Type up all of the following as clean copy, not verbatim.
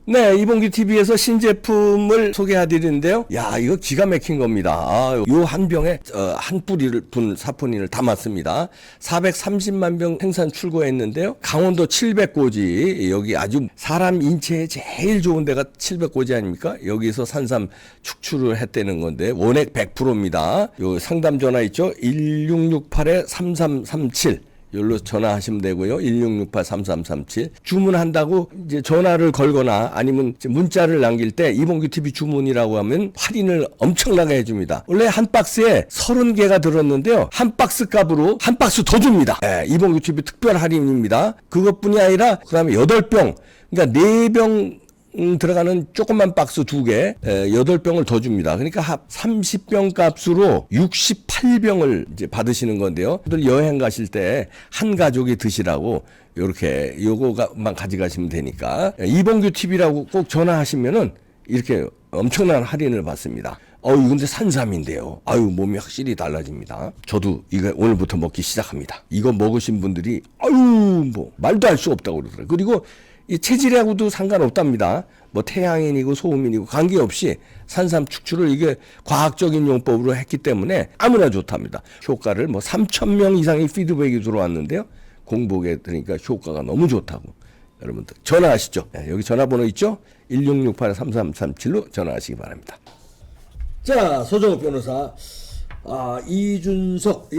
네, 이봉규 TV에서 신제품을 소개해드리는데요. 야, 이거 기가 막힌 겁니다. 요 한 병에 한 뿌리를 분 사포닌을 담았습니다. 430만 병 생산 출고했는데요. 강원도 700고지, 여기 아주 사람 인체에 제일 좋은 데가 700고지 아닙니까? 여기서 산삼 축출을 했다는 건데 원액 100%입니다. 요 상담 전화 있죠? 1668-3337. 여기로 전화하시면 되고요. 1668-3337. 주문한다고 이제 전화를 걸거나 아니면 문자를 남길 때 이봉규 TV 주문이라고 하면 할인을 엄청나게 해줍니다. 원래 한 박스에 30개가 들었는데요. 한 박스 값으로 한 박스 더 줍니다. 네, 이봉규 TV 특별 할인입니다. 그것뿐이 아니라 그다음에 8병, 그러니까 4병 들어가는 조그만 박스 2개, 8병을 더 줍니다. 그러니까 합 30병 값으로 68병을 이제 받으시는 건데요. 여행 가실 때 한 가족이 드시라고 요렇게 요거만 가져가시면 되니까 이봉규 TV라고 꼭 전화하시면은 이렇게 엄청난 할인을 받습니다. 이건 근데 산삼인데요. 몸이 확실히 달라집니다. 저도 이거 오늘부터 먹기 시작합니다. 이거 먹으신 분들이 뭐 말도 할 수 없다고 그러더라고요. 그리고 이 체질하고도 상관없답니다. 뭐 태양인이고 소음인이고 관계없이 산삼 축출을 이게 과학적인 용법으로 했기 때문에 아무나 좋답니다. 효과를 뭐 3,000명 이상의 피드백이 들어왔는데요. 공복에 들으니까 효과가 너무 좋다고. 여러분들 전화하시죠. 여기 전화번호 있죠? 1668-3337로 전화하시기 바랍니다. 자, 서정욱 변호사. 이준석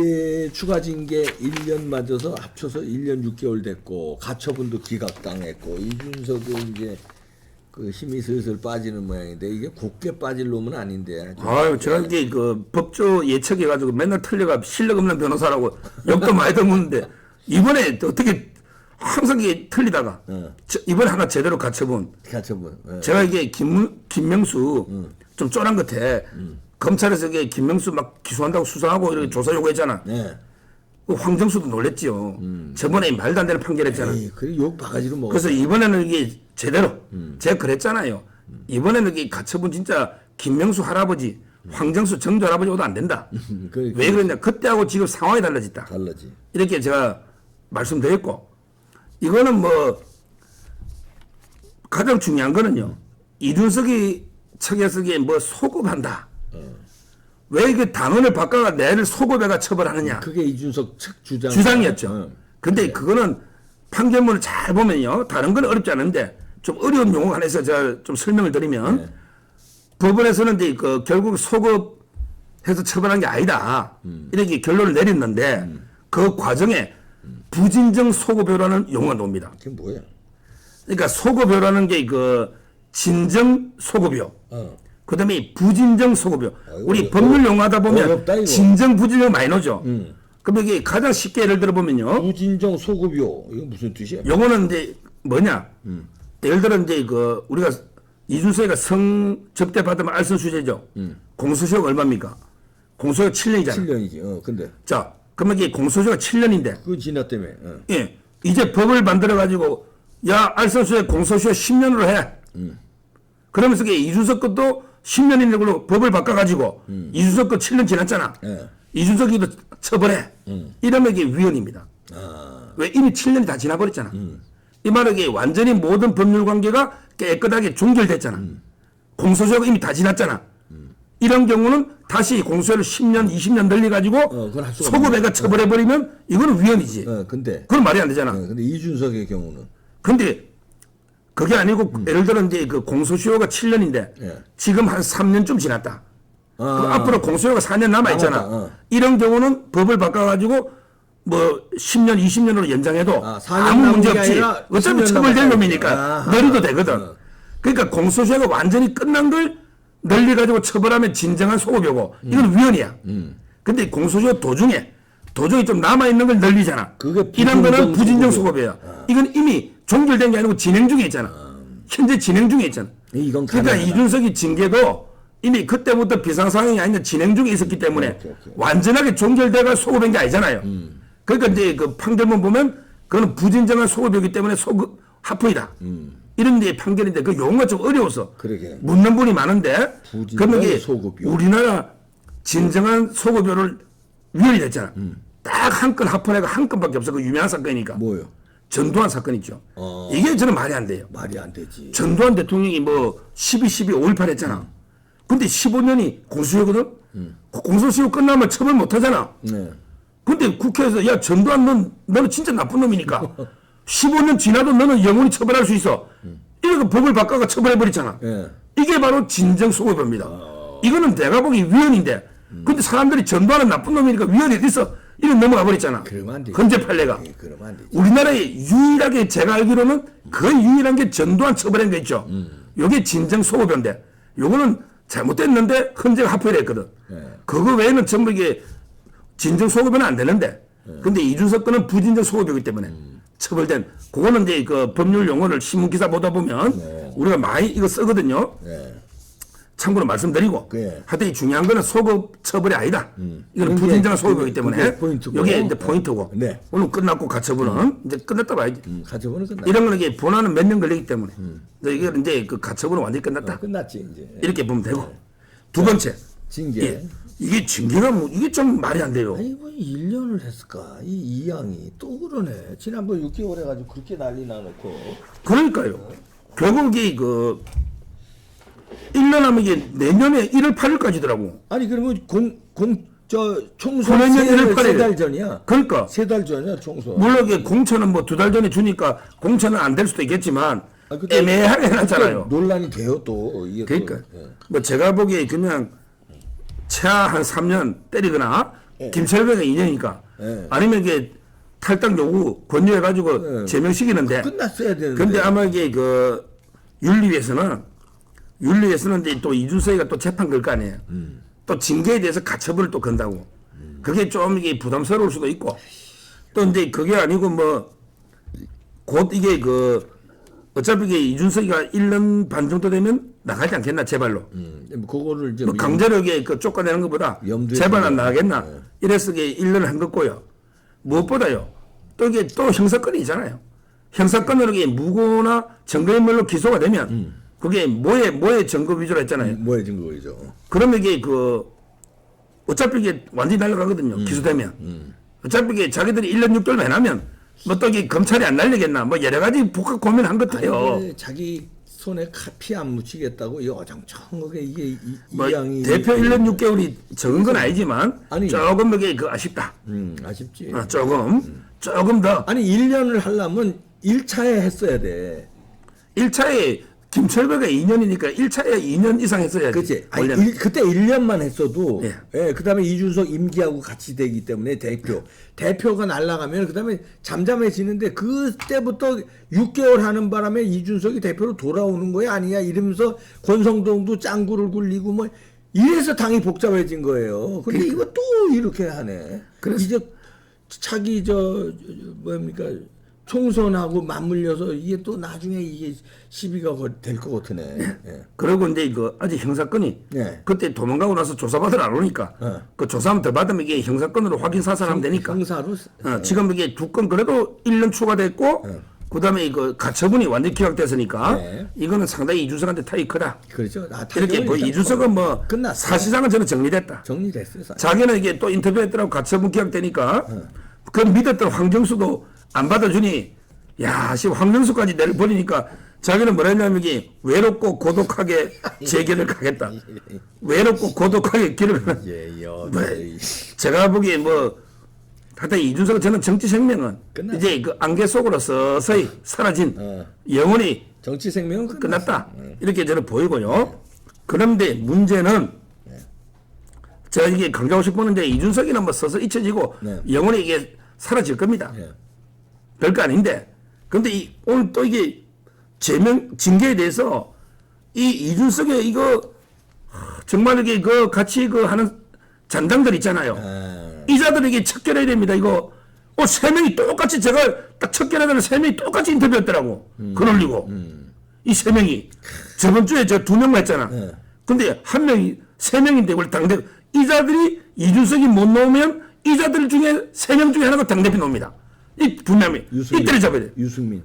추가 징계 1년 맞아서 합쳐서 1년 6개월 됐고 가처분도 기각당했고 이준석은 이제 그 힘이 슬슬 빠지는 모양인데 이게 곱게 빠질 놈은 아닌데. 제가 이제 그 법조 예측해가지고 맨날 틀려가 실력 없는 변호사라고 욕도 많이 듣는데 이번에 어떻게 항상 이게 틀리다가 이번에 하나 제대로 가처분. 제가 이게 김명수 좀 쫄한 것 같아. 검찰에서 이게 김명수 막 기소한다고 수사하고 이렇게 조사 요구했잖아. 네. 황정수도 놀랬지요. 저번에 말도 안 되는 판결했잖아. 그래 욕 바가지로 먹어. 그래서 이번에는 이게 제대로 제가 그랬잖아요. 이번에는 이게 가처분 진짜 김명수 할아버지, 황정수 정조 할아버지보다 안 된다. 왜 그러냐? 그때하고 지금 상황이 달라졌다. 이렇게 제가 말씀드렸고 이거는 뭐 가장 중요한 거는요. 이준석이 측에서 이게 뭐 소급한다. 왜 이게 당원을 바꿔가 내를 소급해가 처벌하느냐. 그게 이준석 측 주장이었죠. 근데 그거는 판결문을 잘 보면요. 다른 건 어렵지 않은데 좀 어려운 용어가 하나 있어 제가 좀 설명을 드리면 법원에서는 이제 결국 소급해서 처벌한 게 아니다. 이렇게 결론을 내렸는데 그 과정에 부진정 소급효라는 용어가 나옵니다. 그게 뭐야? 그러니까 소급효라는 게 진정 소급효. 그다음에 부진정 소급효. 우리 법률 용어하다 보면 어렵다, 진정 부진정 많이 나오죠. 그럼 이게 가장 쉽게 예를 들어보면요. 부진정 소급요. 이거 무슨 뜻이야? 요거는 이제 뭐냐? 예를 들어 이제 우리가 이준석이가 성 접대 받으면 알선수재죠. 공소시효가 얼마입니까? 공소시효가 7년이잖아. 7년이지. 근데. 자, 그러면 이게 공소시효가 7년인데. 그거 지났다며. 예. 이제 법을 만들어 가지고 야 알선수재 공소시효 10년으로 해. 그러면서 이준석 것도 10년인 걸로 법을 바꿔가지고 이준석 거 7년 지났잖아. 이준석이도 처벌해. 이러면 이게 위헌입니다. 왜 이미 7년이 다 지나버렸잖아. 이 말은 이게 완전히 모든 법률 관계가 깨끗하게 종결됐잖아. 공소시효가 이미 다 지났잖아. 이런 경우는 다시 공소시효를 10년, 20년 늘려가지고 소급해가 처벌해버리면 이거는 위헌이지. 근데. 그건 말이 안 되잖아. 근데 이준석의 경우는. 근데 그게 아니고 예를 들어 이제 공소시효가 7년인데 지금 한 3년쯤 지났다. 그럼 앞으로 공소시효가 4년 남아있잖아. 이런 경우는 법을 바꿔가지고 뭐 10년, 20년으로 연장해도 아무 문제 없지. 어차피 처벌된 놈이니까 늘려도 되거든. 그러니까 공소시효가 완전히 끝난 걸 늘려가지고 처벌하면 진정한 소급이고 이건 위헌이야. 근데 공소시효 도중에 좀 남아있는 걸 늘리잖아. 이런 거는 부진정 소급이야. 이건 이미 종결된 게 아니고 진행 중에 있잖아. 현재 진행 중에 있잖아. 그러니까 이준석이 징계도 이미 그때부터 비상 상황이 아니라 진행 중에 있었기 때문에 완전하게 종결돼가 소급한 게 아니잖아요. 그러니까 이제 그 판결문 보면 그거는 부진정한 소급이기 때문에 소급 합의다. 이런 데 판결인데 그 용어가 좀 어려워서 묻는 분이 많은데 그러면 이게 우리나라 진정한 소급료를 위헌이 됐잖아. 딱 한 건 합헌해가 한 건밖에 없어. 그 유명한 사건이니까. 뭐요? 전두환 사건 있죠. 이게 저는 말이 안 돼요. 말이 안 되지. 전두환 대통령이 뭐 12.12.5.18 했잖아. 근데 15년이 공소시효거든? 공소시효 끝나면 처벌 못 하잖아. 네. 근데 국회에서 야 전두환 너는 진짜 나쁜 놈이니까 15년 지나도 너는 영원히 처벌할 수 있어. 이렇게 법을 바꿔가 처벌해버리잖아. 네. 이게 바로 진정소급입니다. 이거는 내가 보기 위헌인데 근데 사람들이 전두환은 나쁜 놈이니까 위헌이 어딨어? 이런 넘어가 버렸잖아. 그러면 안 되지. 헌재 판례가. 예, 그러면 안 되지. 우리나라에 유일하게 제가 알기로는 거의 유일한 게 전두환 처벌한 거 있죠. 요게 진정소급인데 요거는 잘못됐는데 헌재가 합의를 했거든. 그거 외에는 전부 이게 진정소급은 안 되는데 근데 이준석 건은 부진정소급이기 때문에 처벌된 그거는 이제 그 법률 용어를 신문 기사 보다 보면 우리가 많이 이거 쓰거든요. 네. 참고로 말씀드리고 예. 하여튼 이 중요한 거는 소급 처벌이 아니다. 이거는 그게 부진정한 소급이기 때문에 그게 포인트고. 이게 이제 포인트고 네. 오늘 끝났고 가처분은 이제 끝났다 봐야지. 가처분은 끝났. 이런 거는 이게 본안은 몇 년 걸리기 때문에 이게 이제 그 가처분은 완전히 끝났다. 끝났지 이제. 이렇게 보면 되고 두 번째 징계. 예. 이게 징계가 뭐 이게 좀 말이 안 돼요. 아니 뭐 1년을 했을까? 이 이양이 또 그러네. 지난번 6개월 해가지고 그렇게 난리 나놓고. 그러니까요. 결국 이게 그 1년 하면 이게 내년에 1월 8일까지더라고. 아니 그러면 총선 내년 1월 8일. 3달 전이야. 그러니까 3달 전이야 총선. 물론 이게 공천은 뭐 2달 전에 주니까 공천은 안 될 수도 있겠지만 아, 그때 애매하게 해놨잖아요. 논란이 돼요 또 이게. 그러니까 또, 예. 뭐 제가 보기에 그냥 최하 한 3년 때리거나 김철배가 2년이니까 예. 아니면 이게 탈당 요구 권유해가지고 제명시키는데 끝났어야 되는데. 근데 아마 이게 그 윤리위에서는 이제 또 이준석이가 또 재판 걸 거 아니에요. 또 징계에 대해서 가처분을 또 건다고. 그게 좀 이게 부담스러울 수도 있고 또 이제 그게 아니고 뭐 곧 이게 그 어차피 이게 이준석이가 1년 반 정도 되면 나가지 않겠나 제발로. 뭐 그거를 이제 뭐 강제로 이게 그 쫓아내는 것보다 염두에 제발 안 두고. 나가겠나. 이래서 이게 1년을 한 거고요. 무엇보다요. 또 이게 또 형사건이 있잖아요. 형사건으로 이게 무고나 증거인멸로 기소가 되면 그게 뭐에 증거 위주로 했잖아요. 뭐의 증거이죠. 그러면 이게 그 어차피 이게 완전히 날아가거든요. 기소되면. 어차피 이게 자기들이 1년 6개월만 해나면 뭐 또 이게 검찰이 안 날리겠나. 뭐 여러 가지 복합 고민한 것 같아요. 아니, 자기 손에 피 안 묻히겠다고 이 어정쩡하게 이게 뭐 이양이 대표 1년 6개월이 적은 건 아니지만 아니. 조금 이게 그 아쉽다. 아쉽지. 조금 더. 아니 1년을 하려면 1차에 했어야 돼. 1차에 김철배가 2년이니까 1차에 2년 이상 했어야지. 그렇지. 아니, 원래는. 그때 1년만 했어도 예. 예, 그다음에 이준석 임기하고 같이 되기 때문에 대표가 날아가면 그다음에 잠잠해지는데 그때부터 6개월 하는 바람에 이준석이 대표로 돌아오는 거야 아니냐 이러면서 권성동도 짱구를 굴리고 뭐 이래서 당이 복잡해진 거예요. 근데 이거 또 이렇게 하네. 이제 차기 뭡니까 총선하고 맞물려서 이게 또 나중에 이게 시비가 될 것 같으네. 예. 그리고 이제 그 아직 형사건이 예. 그때 도망가고 나서 조사받으러 안 오니까 그 조사하면 더 받으면 이게 형사건으로 확인 사살하면 되니까. 형사로 지금 이게 두 건 그래도 1년 추가됐고 그다음에 이거 가처분이 완전 기각됐으니까 네. 이거는 상당히 이준석한테 타이 크다. 그렇죠. 이렇게 뭐 이준석은 뭐 끝났어요. 사실상은 저는 정리됐다. 정리됐어요. 사실. 자기는 이게 또 인터뷰했더라고 가처분 기각되니까 그 믿었던 황정수도 안 받아주니 야, 씨 황정수까지 내를 버리니까 자기는 뭐라 했냐면 이게 외롭고 고독하게 재길을 가겠다. 외롭고 고독하게 길을 가. 예요. 제가 보기에 뭐 하여튼 이준석은 저는 정치 생명은 끝났어. 이제 그 안개 속으로 서서히 사라진 영원히 정치 생명은 끝났다. 이렇게 저는 보이고요. 그런데 문제는 제가 이게 강조하고 싶은 게 이준석이는 뭐 서서 잊혀지고 네. 영원히 이게 사라질 겁니다. 네. 별거 아닌데. 근데 오늘 또 이게 징계에 대해서 이 이준석의 이거 정말 이게 그 같이 그 하는 잔당들 있잖아요. 이자들에게 척결해야 됩니다. 이거 3명이 똑같이 제가 딱 척결하다는 3명이 똑같이 인터뷰했더라고. 글 올리고. 이 3명이 저번 주에 저 2명만 했잖아. 근데 3명인데 원래 당대표 이자들이 이준석이 못 나오면 이자들 중에 3명 중에 하나가 당대표 나옵니다. 이 분명히 이때를 잡아야 돼. 유승민.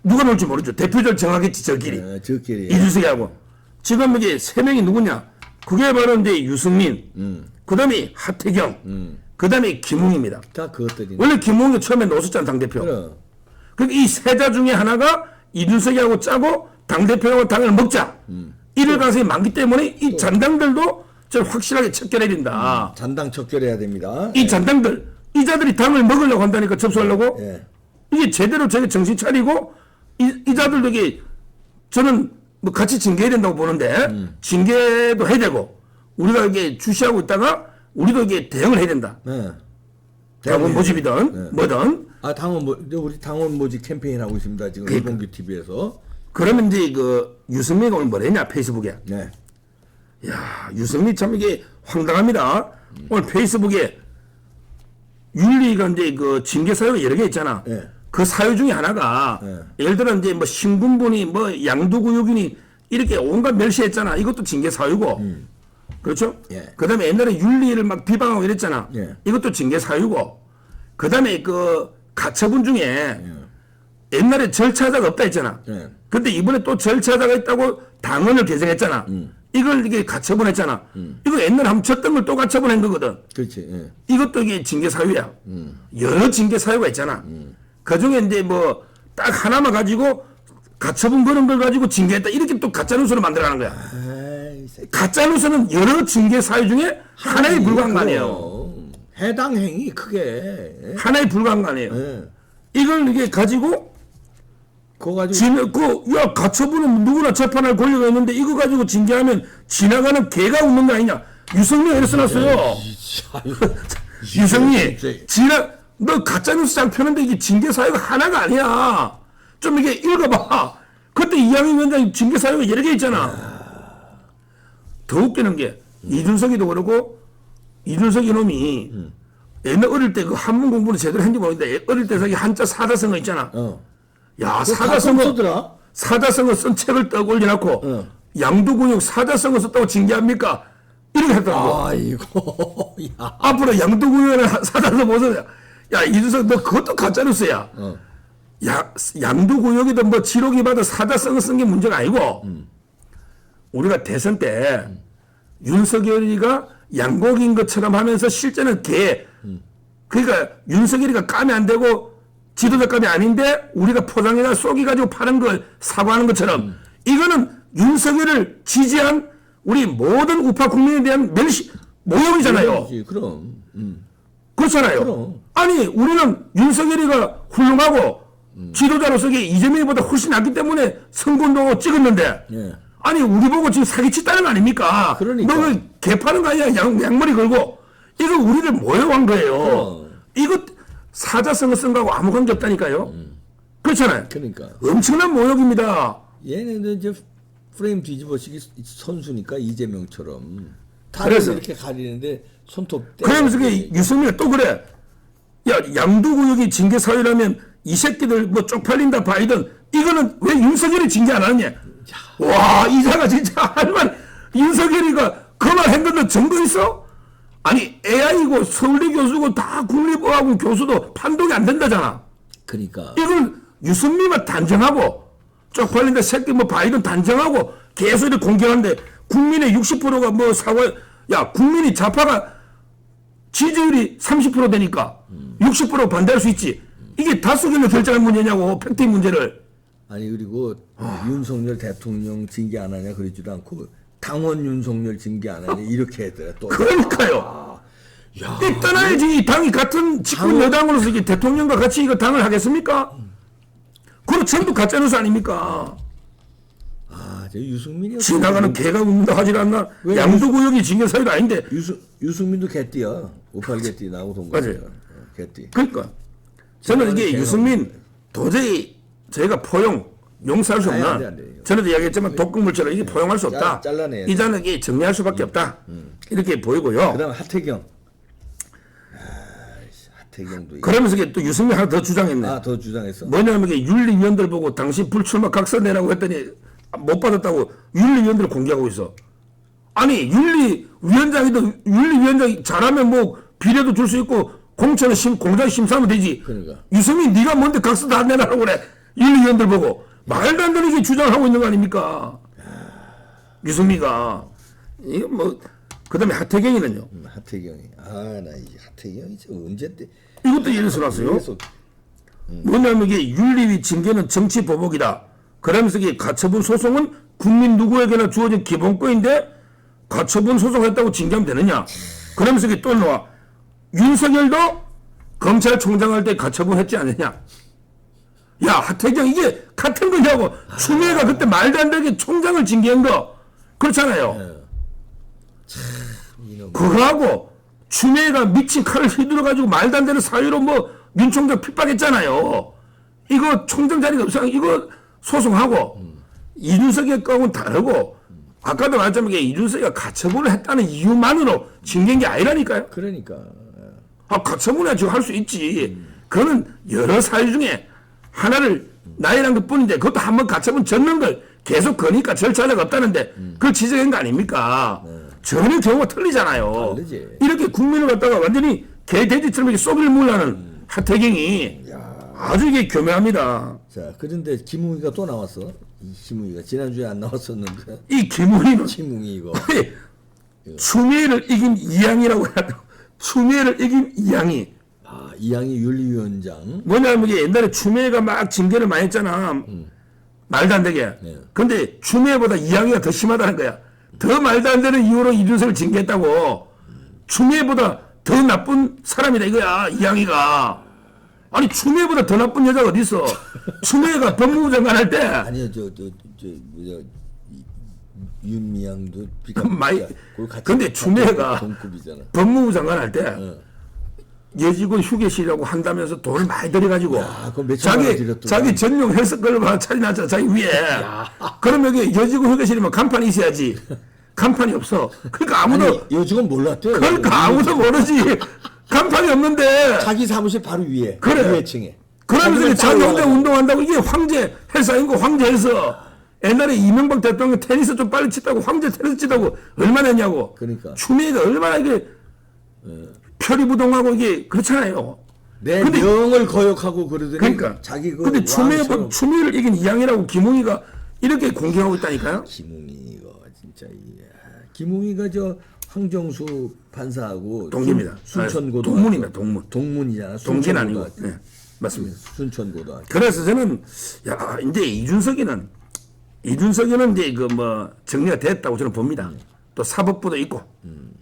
누가 나올지 모르죠. 대표절 정하겠지 저끼리. 저끼리. 이준석이하고. 지금 이게 3명이 누구냐? 그게 바로 이제 유승민. 그다음에 하태경. 그다음에 김웅입니다. 다 그것들이. 원래 김웅이 처음에 나섰잖아 당대표. 그래. 그러니까 이 세자 중에 하나가 이준석이하고 짜고 당대표하고 당을 먹자. 이럴 가능성이 많기 때문에 이 잔당들도 좀 확실하게 척결해야 된다. 잔당 척결해야 됩니다. 이 잔당들, 이 자들이 당을 먹으려고 한다니까 접수하려고. 예. 이게 제대로 저게 정신 차리고 이 자들도 이게 저는 뭐 같이 징계해야 된다고 보는데 징계도 해야 되고 우리가 이게 주시하고 있다가 우리도 이게 대응을 해야 된다. 네. 당원 모집이든 뭐든. 아 우리 당원 모집 캠페인 하고 있습니다. 지금 일본규 TV에서. 그러면 이제 그 유승민이 오늘 뭐랬냐 페이스북에. 네. 야 유승민 참 이게 황당합니다. 오늘 페이스북에 윤리가 이제 그 징계 사유가 여러 개 있잖아. 네. 그 사유 중에 하나가 네. 예를 들어 이제 뭐 신군분이 뭐 양도구역이니 이렇게 온갖 멸시했잖아. 이것도 징계 사유고. 그렇죠? 예. 그다음에 옛날에 윤리를 막 비방하고 이랬잖아. 예. 이것도 징계 사유고. 그다음에 그 가처분 중에 옛날에 절차자가 없다 했잖아. 예. 근데 이번에 또 절차자가 있다고 당원을 개정했잖아. 이걸 이게 가처분했잖아. 이거 옛날에 한번 쳤던 걸 또 가처분한 거거든. 그렇지. 예. 이것도 이게 징계 사유야. 여러 징계 사유가 있잖아. 그 중에 이제 뭐 딱 하나만 가지고 가처분 그런 걸 가지고 징계했다. 이렇게 또 가짜뉴스로 만들어가는 거야. 아이, 새끼. 가짜뉴스는 여러 징계 사유 중에 하나에 불과한 거 아니에요. 해당 행위 크게. 예. 하나에 불과한 거 아니에요. 예. 이걸 이게 가지고 그거 가지고 야 가처분은 누구나 재판할 권리가 있는데 이거 가지고 징계하면 지나가는 개가 웃는 거 아니냐. 유성민 이래 써놨어요. 유성민 너 가짜뉴스 장 펴는데 이게 징계 사유가 하나가 아니야. 좀 이게 읽어봐. 그때 이양희 위원장 징계 사유가 여러 개 있잖아. 더 웃기는 게 이준석이도 그러고 이준석 이놈이 옛날 어릴 때 그 한문 공부를 제대로 했는지 모르겠는데 어릴 때 저기 한자 사자성어 있잖아. 야 쓰더라. 사자성어 쓴 책을 딱 올려놓고 양도구역 사자성어 썼다고 징계합니까? 이렇게 했더라고. 아이고. 야. 앞으로 양도구역을 사자성어 못 써. 야 이준석 너 그것도 가짜뉴스야. 양도구역이든 뭐 지록이 받아 사자성어 쓴 게 문제가 아니고 우리가 대선 때 윤석열이가 양곡인 것처럼 하면서 실제는 개. 그러니까 윤석열이가 까면 안 되고 지도자 감이 아닌데 우리가 포장해다 쏘기가지고 파는 걸 사과하는 것처럼 이거는 윤석열을 지지한 우리 모든 우파 국민에 대한 멸시 모욕이잖아요. 그럼. 그렇잖아요. 그럼. 아니 우리는 윤석열이가 훌륭하고 지도자로서 이재명보다 훨씬 낫기 때문에 선거운동하고 찍었는데 예. 아니 우리 보고 지금 사기치다는 거 아닙니까? 그러니까. 너 개파는 거 아니야? 양머리 걸고 이거 우리를 모욕한 거예요. 이거 사자성어 쓴 거하고 아무 관계 없다니까요. 그렇잖아요. 그러니까. 엄청난 모욕입니다. 얘네들 이제 프레임 뒤집어쓰기 선수니까 이재명처럼. 그래서. 이렇게 가리는데 손톱. 그러면서 유승민이 또 그래. 야 양도구역이 징계 사유라면 이 새끼들 뭐 쪽팔린다 바이든 이거는 왜 윤석열이 징계 안 하느냐. 와 이자가 진짜 할말 윤석열이가 그 말 했는데 정도 있어? 아니 AI고 서울대 교수고 다 국립의학원 교수도 판독이 안 된다잖아. 그러니까. 이걸 유승민만 단정하고 쪽팔린다 새끼 뭐 바이든 단정하고 계속 이렇게 공격하는데 국민의 60%가 뭐 사과 야 국민이 좌파가 지지율이 30% 되니까 60% 반대할 수 있지. 이게 다수결로 결정할 문제냐고 팩트의 문제를. 아니 그리고 윤석열 대통령 징계 안 하냐 그러지도 않고 당원 윤석열 징계 안 하냐 이렇게 했더라 또. 그러니까요. 이 떠나야지. 이 당이 같은 집권 여당으로서 이게 대통령과 같이 이거 당을 하겠습니까? 그럼 전부 가짜뉴스 아닙니까? 저 유승민이 지나가는 개가 웃는다 하질 않나? 양도구역이 징계 사유가 아닌데. 유승민도 개띠야. 58 개띠 나하고 동갑이야. 맞아요. 개띠. 그러니까 저는 이게 유승민 도저히 저희가 포용 용서할 수 없나? 안 돼. 전에도 이야기했지만 독극물처럼 이게 포용할 수 없다. 잘라내야 이 자는 이게 정리할 수밖에 없다. 이렇게 보이고요. 그다음 하태경. 하태경도. 그러면서 이게 또 유승민 하나 더 주장했네. 더 주장했어. 뭐냐면 이게 윤리위원들 보고 당신 불출마 각서내라고 했더니 못 받았다고 윤리위원들을 공개하고 있어. 아니 윤리위원장이도 윤리위원장이 잘하면 뭐 비례도 줄 수 있고 공천은 공장 심사하면 되지. 그러니까. 유승민 네가 뭔데 각서 다 내라고 그래. 윤리위원들 보고 말도 안 되는 게 주장하고 있는 거 아닙니까? 유승민가 이거 뭐 그다음에 하태경이는요. 하태경이. 나 이 하태경이 언제 때 이것도 예를 들어놨어요. 뭐냐면 이게 윤리위 징계는 정치 보복이다. 그러면서 이게 가처분 소송은 국민 누구에게나 주어진 기본권인데 가처분 소송했다고 징계하면 되느냐. 그러면서 이게 또 나와. 윤석열도 검찰총장 할 때 가처분 했지 않느냐. 야, 하태경 이게 같은 거냐고. 추미애가 그때 말도 안 되게 총장을 징계한 거. 그렇잖아요. 그거하고 추미애가 미친 칼을 휘둘러가지고 말도 안 되는 사유로 뭐 윤 총장 핍박했잖아요. 이거 총장 자리가 없어. 이거 소송하고 이준석의 건은 다르고 아까도 말했지만 이준석이가 가처분을 했다는 이유만으로 징계한 게 아니라니까요. 그러니까. 가처분이야 지금 할 수 있지. 그거는 여러 사유 중에 하나를 나이란 것 뿐인데 그것도 한번 가처분 졌는 걸 계속 거니까 절차가 없다는데 그걸 지적한 거 아닙니까? 전혀 경우가 틀리잖아요. 다르지. 이렇게 국민을 갖다가 완전히 개돼지처럼 이렇게 쏙을 물라는 하태경이 아주 이게 교묘합니다. 자, 그런데 김웅이가 또 나왔어. 이 김웅이가 지난주에 안 나왔었는데. 이 김웅이는 김웅이 이거. 추미애를 이긴 이양이라고 해야 추미애를 이긴 이양이. 아, 이양희 윤리위원장. 뭐냐면 이게 옛날에 추미애가 막 징계를 많이 했잖아. 말도 안 되게. 네. 근데 추미애보다 이양이가 더 심하다는 거야. 더 말도 안 되는 이유로 이준석을 징계했다고. 추미애보다 더 나쁜 사람이다 이거야 이양이가. 아니 추미애보다 더 나쁜 여자가 어디 있어? 추미애가 법무부 장관 할 때 아니요, 윤미향도 많이. 근데 추미애가 동급이잖아. 법무부 장관 할 때 여직원 휴게실이라고 한다면서 돈을 많이 들여가지고 그럼 몇천만 원 들였더라. 자기 전용 헬스클럽 하나 차려놨잖아 자기 위에. 그럼 여기 여직원 휴게실이면 간판이 있어야지. 간판이 없어. 그러니까 아무도. 아니, 요즘은 몰랐대요. 그러니까 아무도 모르지. 간판이 없는데. 자기 사무실 바로 위에. 그래. 위에층에. 그러면서 자기 혼자 따로 운동한다고 이게 황제 회사인 거 황제 헬스. 옛날에 이명박 대통령 테니스 좀 빨리 치다고 황제 테니스 치다고 얼마나 했냐고. 그러니까. 추미애가 얼마나 이게 표리부동하고 이게 그렇잖아요. 내 근데- 명을 거역하고 그러더니 그러니까. 자기 그 근데 왕처럼. 추미애를 이긴 이양이라고 김웅이가 이렇게 공격하고 있다니까요. 김웅이 이거 진짜 김웅이가 저 황정수 판사하고 동기입니다. 순천고등학교 동문입니다. 동문. 동문이잖아. 동기는 아니고. 순천고등학교. 네, 맞습니다. 순천고등학교. 그래서 저는 야 이제 이준석이는 이제 그 뭐 정리가 됐다고 저는 봅니다. 또 사법부도 있고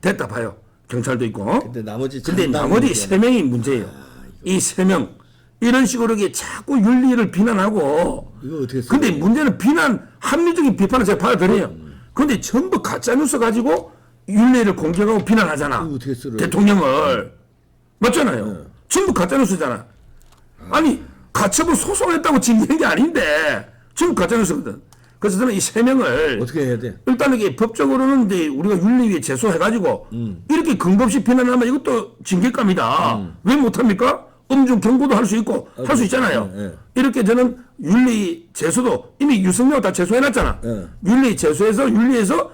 됐다 봐요. 경찰도 있고. 근데 나머지 근데 장담이 나머지 있잖아. 3명이 문제예요. 이 3명 이런 식으로 이게 자꾸 윤리를 비난하고. 이거 어떻게 써? 근데 문제는 비난 합리적인 비판을 제가 받아들여요. 근데 전부 가짜 뉴스 가지고 윤리를 공격하고 비난하잖아. 이거 어떻게 쓰러요? 대통령을. 맞잖아요. 전부 가짜 뉴스잖아. 아니 가처분 소송했다고 징계한 게 아닌데 전부 가짜 뉴스거든. 그래서 저는 이 3명을 어떻게 해야 돼? 일단 이게 법적으로는 이제 우리가 윤리위에 제소해가지고 이렇게 근거 없이 비난하면 이것도 징계감이다. 왜 못합니까? 음중 경고도 할 수 있고 할 수 있잖아요. 네. 이렇게 저는 윤리 제소도 이미 유승민하고 다 제소해놨잖아. 네. 윤리 제소해서 윤리에서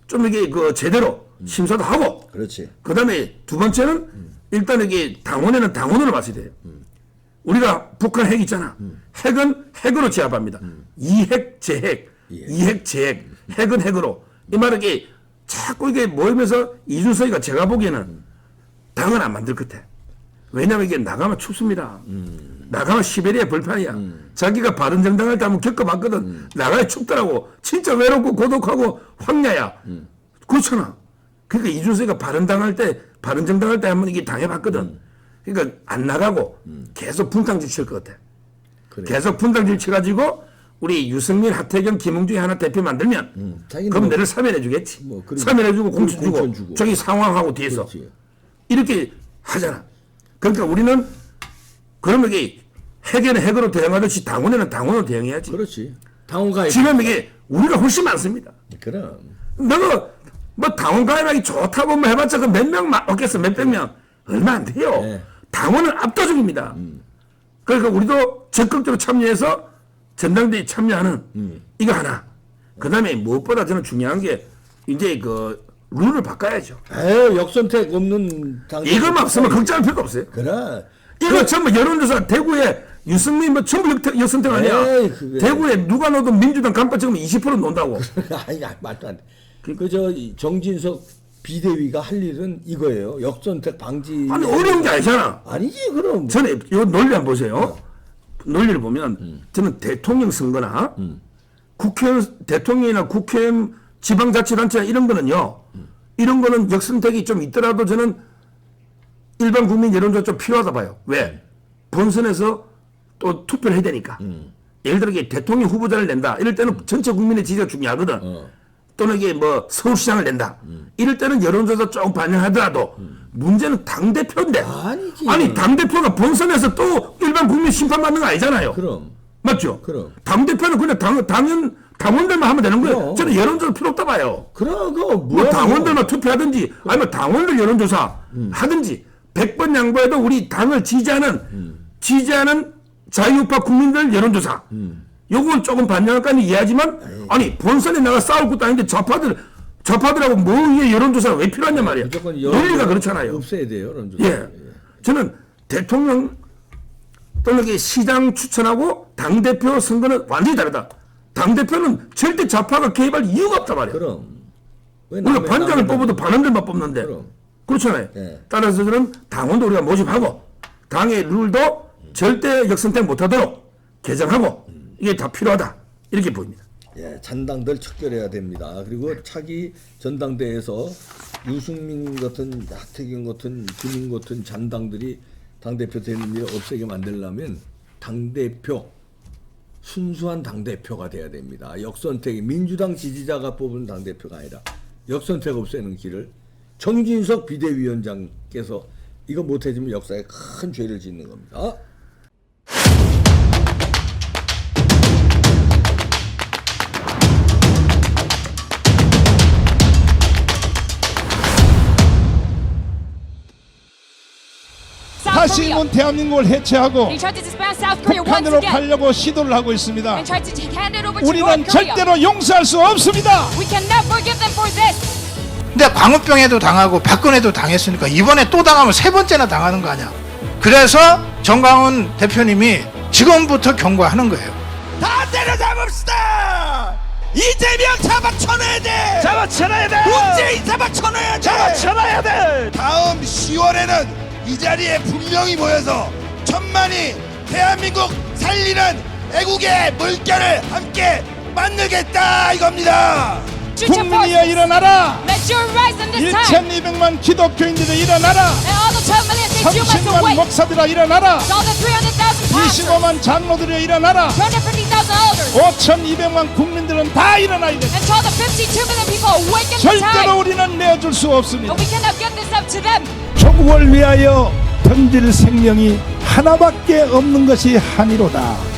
좀 이게 그 제대로 심사도 하고 그렇지. 그다음에 두 번째는 일단 이게 당원에는 당원으로 봤어야 돼요. 우리가 북한 핵 있잖아. 핵은 핵으로 제압합니다. 이핵, 재핵, 이핵, 재핵, 핵은 핵으로. 이 말은 이게 자꾸 이게 모이면서 이준석이가 제가 보기에는 당은 안 만들 것 같아. 왜냐면 이게 나가면 춥습니다. 나가면 시베리아 벌판이야. 자기가 바른정당 할 때 한번 겪어봤거든. 나가야 춥더라고. 진짜 외롭고 고독하고 황야야. 그렇잖아. 그러니까 이준석이가 바른정당 할 때 한번 이게 당해봤거든. 그러니까 안 나가고 계속 분탕질 칠 것 같아. 그래. 계속 분탕질 쳐가지고 우리 유승민, 하태경, 김웅 중에 하나 대표 만들면 자기는 그럼 뭐- 내를 사면해주겠지. 뭐 그리고 사면해주고 공천 공천 주고 주고. 저기 상황하고 뒤에서 그렇지. 이렇게 하잖아. 그러니까 우리는 그러면 이게 핵에는 핵으로 대응하듯이 당원에는 당원으로 대응해야지. 그렇지. 당원 가입. 지금 이게 우리가 훨씬 많습니다. 그럼. 너가 뭐 당원 가입하기 좋다고 뭐 해봤자 그 몇 명 없겠어. 몇백 명. 얼마 안 돼요. 네. 당원은 압도적입니다. 그러니까 우리도 적극적으로 참여해서 전당대회 참여하는 이거 하나. 그 다음에 무엇보다 저는 중요한 게 이제 그 룰을 바꿔야죠. 에휴, 역선택 없는 당. 이것만 없으면 걱정할 필요가 없어요. 그래. 이거 전부 여론조사 대구에 유승민 뭐 전부 역선택 아니야. 에이, 그게. 대구에 누가 넣어도 민주당 간판 찍으면 20% 논다고. 아니, 말도 안 돼. 그저 정진석 비대위가 할 일은 이거예요. 역선택 방지. 아니 어려운 게 아니잖아. 아니지 그럼. 저는 이 논리 한번 보세요. 논리를 보면 저는 대통령 선거나 국회의원 대통령이나 국회의원 지방자치단체 이런 거는요. 이런 거는 역선택이 좀 있더라도 저는 일반 국민 여론조사 좀 필요하다 봐요. 왜? 본선에서 또 투표를 해야 되니까. 예를 들어 이게 대통령 후보자를 낸다. 이럴 때는 전체 국민의 지지가 중요하거든. 또는 이게 뭐 서울시장을 낸다. 이럴 때는 여론조사 조금 반영하더라도 문제는 당대표인데. 아니지. 아니 당대표가 본선에서 또 일반 국민 심판받는 거 아니잖아요. 그럼. 맞죠? 그럼. 당대표는 그냥 당원들만 하면 되는 거예요. 그럼. 저는 여론조사 필요 없다 봐요. 그럼 그거 뭐 뭐야? 당원들만 투표하든지 아니면 당원들 여론조사 하든지 100번 양보해도 우리 당을 지지하는 자유우파 국민들 여론조사 요건 조금 반영할까 이해하지만 아니 본선에 나가 싸울 것도 아닌데 좌파들하고 뭐 이게 여론조사가 왜 필요하냐 말이야. 무조건 논리가 그렇잖아요. 없애야 돼요. 여론조사. 예. 저는 대통령 또는 이게 시장 추천하고 당대표 선거는 완전히 다르다. 당대표는 절대 좌파가 개입할 이유가 없단 말이야. 그럼. 왜 우리가 남의 반장을 남의 뽑아도 반원들만 뽑는데. 그럼. 그렇잖아요. 예. 따라서 저는 당원도 우리가 모집하고 당의 룰도 절대 역선택 못하도록 개정하고 이게 다 필요하다. 이렇게 보입니다. 예, 잔당들 척결해야 됩니다. 그리고 차기 전당대회에서 유승민 같은 하태경 같은 김인 같은 잔당들이 당대표 되는 일 없애게 만들려면 당대표 순수한 당대표가 돼야 됩니다. 역선택이 민주당 지지자가 뽑은 당대표가 아니라 역선택 없애는 길을 정진석 비대위원장께서 이거 못해주면 역사에 큰 죄를 짓는 겁니다. 다시는 대한민국을 해체하고 They tried to disband South Korea once 북한으로 again 가려고 시도를 하고 있습니다. and tried to hand it over to 우리는 North Korea. 절대로 용서할 수 없습니다. We can never forgive them for this. 근데 광우병에도 당하고 박근혜도 당했으니까 이번에 또 당하면 세 번째나 당하는 거 아니야. 그래서 정광훈 대표님이 지금부터 경고하는 거예요. 다 때려잡읍시다. 이재명 잡아쳐놔야 돼. 잡아쳐놔야 돼. 문재인 잡아쳐놔야 돼. 잡아쳐놔야 돼. 다음 10월에는 이 자리에 분명히 모여서 천만이 대한민국 살리는 애국의 물결을 함께 만들겠다 이겁니다. 국민이여 일어나라. Let your rise in this time. 1200만 기독교인들이 일어나라. And all the 12 million things you must 30만 await. 목사들아 일어나라. And all the 300,000 pastors. 25만 장로들이 일어나라. 250,000 elders. 5200만 국민들은 다 일어나야 돼. And to all the 52 million people awaken this 절대로 time. 우리는 내어줄 수 없습니다. And we cannot give this up to them. 조국을 위하여 던질 생명이 하나밖에 없는 것이 한이로다.